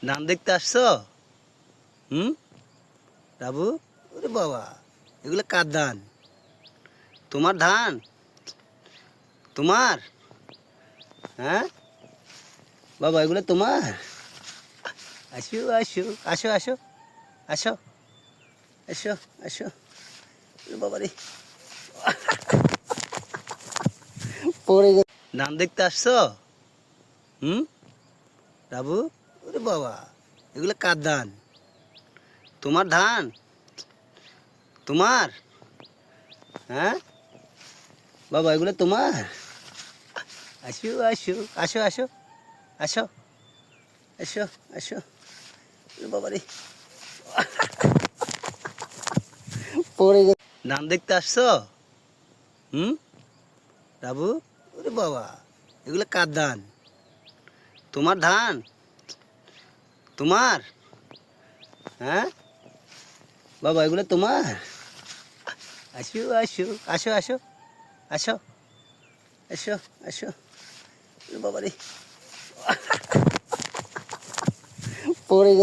ধান দেখতে আসছো? হুম, বাবু? ওরে বাবা, এগুলো কার ধান? তোমার ধান? তোমার? হ্যাঁ বাবা, এগুলো তোমার? আসো আসো আসো আসো আসো আসো আসো। ওরে বাবা রে, পড়ে গেছে। ধান দেখতে আসছো? হুম, বাবু? ওরে বাবা, এগুলো কার ধান? তোমার ধান? তোমার? হ্যাঁ বাবা, এগুলো তোমার? আসো আসো আসো আসো আসো আসো আসো। ওরে বাবা রে, পড়ে গেছে। ধান দেখতে আসছো? হুম, বাবু? ওরে বাবা, এগুলো কার ধান? তোমার ধান? তোমার? হ্যাঁ বাবা, এগুলো তোমার? আসো আসো আসো আসো আসো আসো আসো। ওরে বাবা রে, পড়ে গেছে।